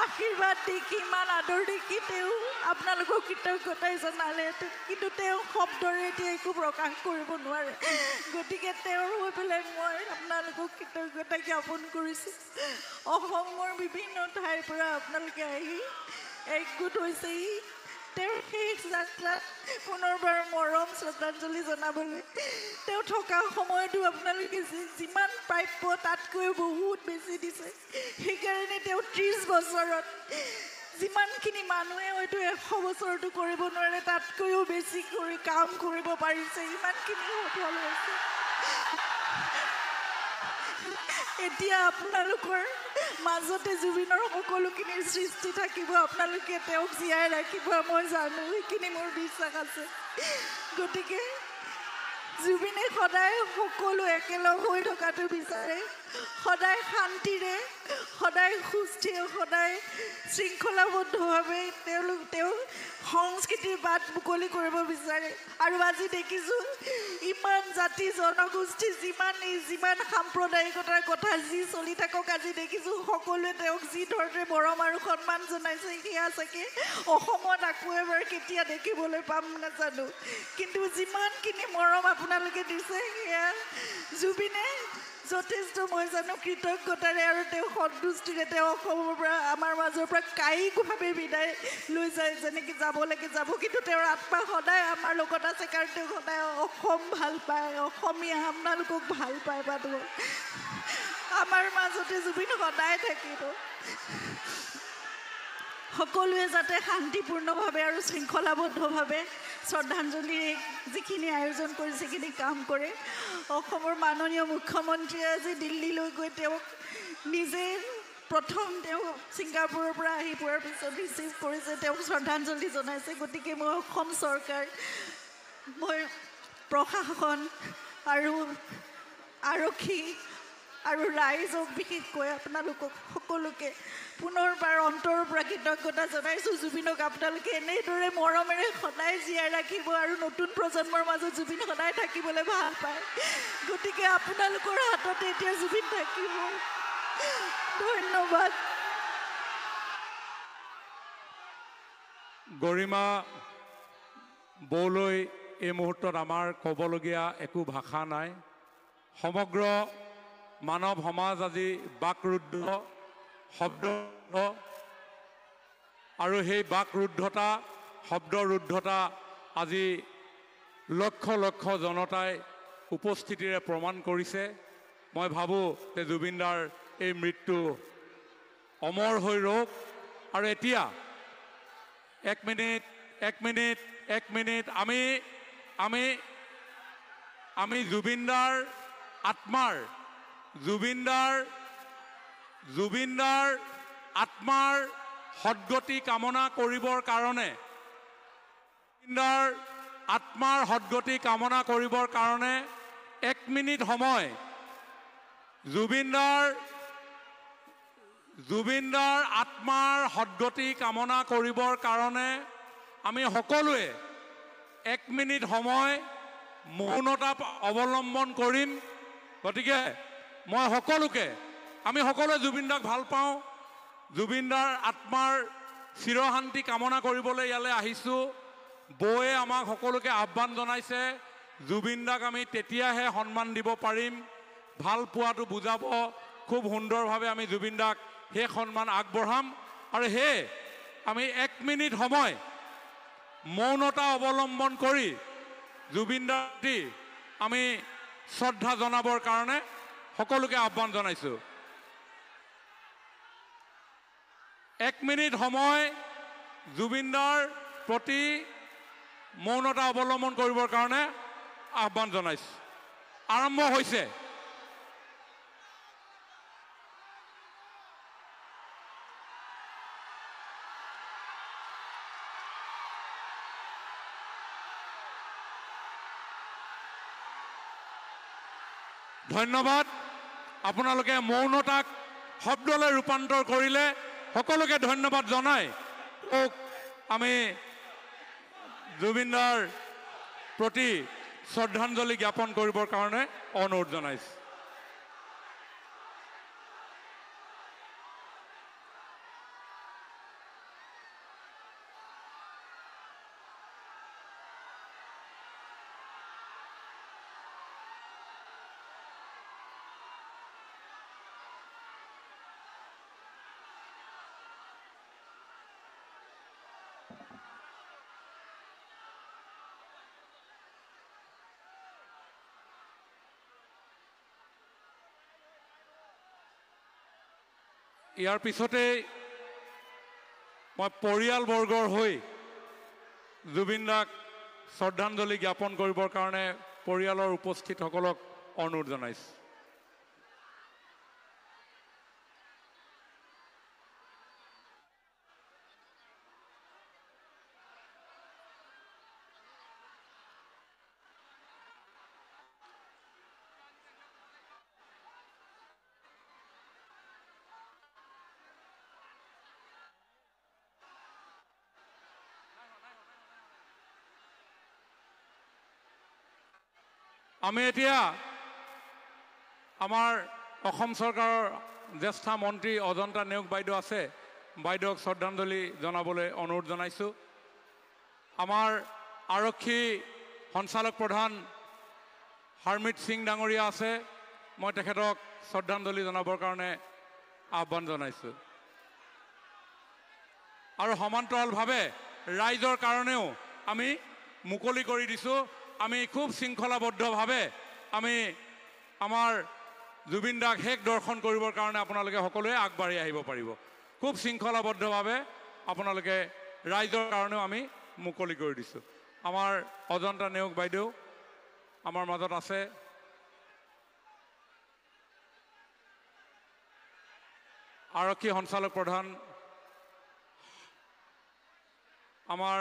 আশীৰ্বাদ দি কিমান আদৰ দি কি তেওঁ আপোনালোকক কৃতজ্ঞতাই জনালে কিন্তু তেওঁ শব্দৰে এতিয়া একো প্ৰকাশ কৰিব নোৱাৰে গতিকে তেওঁৰ হৈ পেলাই মই আপোনালোকক কৃতজ্ঞতা জ্ঞাপন কৰিছোঁ অসমৰ বিভিন্ন ঠাইৰ পৰা আপোনালোকে আহি একগোট হৈছেহি তেওঁৰ শেষ যাত্ৰাত পুনৰবাৰ মৰম শ্ৰদ্ধাঞ্জলি জনাবলৈ তেওঁ থকা সময়তো আপোনালোকে যিমান প্ৰাপ্য তাতকৈ বহুত বেছি দিছে সেইকাৰণে তেওঁ 30 বছৰত যিমানখিনি মানুহে হয়তো 100 বছৰতো কৰিব নোৱাৰে তাতকৈও বেছি কৰি কাম কৰিব পাৰিছে ইমানখিনি সফল হৈছে এতিয়া আপোনালোকৰ মাজতে জুবিনৰ সকলোখিনি সৃষ্টি থাকিব আপোনালোকে তেওঁক জীয়াই ৰাখিব মই জানো সেইখিনি মোৰ বিশ্বাস আছে গতিকে জুবিনে সদায় সকলো একেলগ হৈ থকাটো বিচাৰে সদায় শান্তিৰে সদায় সুস্থিৰে সদায় শৃংখলাবদ্ধভাৱে তেওঁ সংস্কৃতিৰ বাট মুকলি কৰিব বিচাৰে আৰু আজি দেখিছোঁ ইমান জাতি জনগোষ্ঠী যিমান সাম্প্ৰদায়িকতাৰ কথা যি চলি থাকক আজি দেখিছোঁ সকলোৱে তেওঁক যি ধৰণে মৰম আৰু সন্মান জনাইছে সেয়া চাগে অসমত আকৌ এবাৰ কেতিয়া দেখিবলৈ পাম নাজানো কিন্তু যিমানখিনি মৰম আপোনালোকে দিছে সেয়া জুবিনে যথেষ্ট মই জানো কৃতজ্ঞতাৰে আৰু তেওঁ সন্তুষ্টিৰে তেওঁ অসমৰ পৰা আমাৰ মাজৰ পৰা কায়িকভাৱে বিদায় লৈ যায় যেনেকৈ যাব লাগে যাব কিন্তু তেওঁৰ আত্মা সদায় আমাৰ লগত আছে কাৰণ তেওঁ সদায় অসম ভাল পায় অসমীয়া আপোনালোকক ভাল পায় বাৰু আমাৰ মাজতে জুবিন সদায় থাকিব সকলোৱে যাতে শান্তিপূৰ্ণভাৱে আৰু শৃংখলাবদ্ধভাৱে শ্ৰদ্ধাঞ্জলিৰ যিখিনি আয়োজন কৰিছে সেইখিনি কাম কৰে অসমৰ মাননীয় মুখ্যমন্ত্ৰীয়ে আজি দিল্লীলৈ গৈ তেওঁক নিজে প্ৰথম তেওঁ ছিংগাপুৰৰ পৰা আহি পোৱাৰ পিছত ৰিচিভ কৰিছে তেওঁক শ্ৰদ্ধাঞ্জলি জনাইছে গতিকে মই অসম চৰকাৰ মই প্ৰশাসন আৰু আৰক্ষী আৰু ৰাইজক বিশেষকৈ আপোনালোকক সকলোকে পুনৰবাৰ অন্তৰৰ পৰা কৃতজ্ঞতা জনাইছোঁ জুবিনক আপোনালোকে এনেদৰে মৰমেৰে সদায় জীয়াই ৰাখিব আৰু নতুন প্ৰজন্মৰ মাজত জুবিন সদায় থাকিবলৈ ভাল পায় গতিকে আপোনালোকৰ হাততে এতিয়া জুবিন থাকিব ধন্যবাদ গৰিমা বৌলৈ এই মুহূৰ্তত আমাৰ ক'বলগীয়া একো ভাষা নাই সমগ্ৰ মানৱ সমাজ আজি বাকৰুদ্ধ শব্দ আৰু সেই বাকৰুদ্ধতা শব্দৰুদ্ধতা আজি লক্ষ লক্ষ জনতাই উপস্থিতিৰে প্ৰমাণ কৰিছে মই ভাবোঁ যে জুবিনদাৰ এই মৃত্যু অমৰ হৈ ৰওক আৰু এতিয়া এক মিনিট আমি জুবিনদাৰ আত্মাৰ আত্মাৰ সদ্গতি কামনা কৰিবৰ কাৰণে এক মিনিট সময় জুবিনদাৰ আত্মাৰ সদ্গতি কামনা কৰিবৰ কাৰণে আমি সকলোৱে এক মিনিট সময় মৌনতা অৱলম্বন কৰিম গতিকে মই আমি সকলোৱে জুবিনদাক ভাল পাওঁ জুবিনদাৰ আত্মাৰ চিৰশান্তি কামনা কৰিবলৈ ইয়ালৈ আহিছোঁ বৌয়ে আমাক সকলোকে আহ্বান জনাইছে জুবিনদাক আমি তেতিয়াহে সন্মান দিব পাৰিম ভাল পোৱাটো বুজাব খুব সুন্দৰভাৱে আমি জুবিনদাক সেই সন্মান আগবঢ়াম আৰু আমি এক মিনিট সময় মৌনতা অৱলম্বন কৰি জুবিনদাক আমি শ্ৰদ্ধা জনাবৰ কাৰণে সকলোকে আহ্বান জনাইছোঁ এক মিনিট সময় জুবিনদাৰ প্ৰতি মৌনতা অৱলম্বন কৰিবৰ কাৰণে আহ্বান জনাইছোঁ আৰম্ভ হৈছে ধন্যবাদ আপোনালোকে মৌনতাক শব্দলৈ ৰূপান্তৰ কৰিলে সকলোকে ধন্যবাদ জনাই আমি জুবিনদাৰ প্ৰতি শ্ৰদ্ধাঞ্জলি জ্ঞাপন কৰিবৰ কাৰণে অনুৰোধ জনাইছোঁ ইয়াৰ পিছতেই মই পৰিয়ালবৰ্গৰ হৈ জুবিন দাক শ্ৰদ্ধাঞ্জলি জ্ঞাপন কৰিবৰ কাৰণে পৰিয়ালৰ উপস্থিতসকলক অনুৰোধ জনাইছোঁ। আমি এতিয়া আমাৰ অসম চৰকাৰৰ জ্যেষ্ঠ মন্ত্ৰী অজন্তা নেওগ বাইদেউ আছে, বাইদেউক শ্ৰদ্ধাঞ্জলি জনাবলৈ অনুৰোধ জনাইছোঁ। আমাৰ আৰক্ষী সঞ্চালক প্ৰধান হাৰমিত সিং ডাঙৰীয়া আছে, মই তেখেতক শ্ৰদ্ধাঞ্জলি জনাবৰ কাৰণে আহ্বান জনাইছোঁ। আৰু সমান্তৰালভাৱে ৰাইজৰ কাৰণেও আমি মুকলি কৰি দিছোঁ, আমি খুব শৃংখলাবদ্ধভাৱে আমি আমাৰ জুবিন দাক শেষ দৰ্শন কৰিবৰ কাৰণে আপোনালোকে সকলোৱে আগবাঢ়ি আহিব পাৰিব। খুব শৃংখলাবদ্ধভাৱে আপোনালোকে ৰাইজৰ কাৰণেও আমি মুকলি কৰি দিছোঁ। আমাৰ অজন্তা নেওগ বাইদেউ আমাৰ মাজত আছে। আৰক্ষী সঞ্চালক প্ৰধান আমাৰ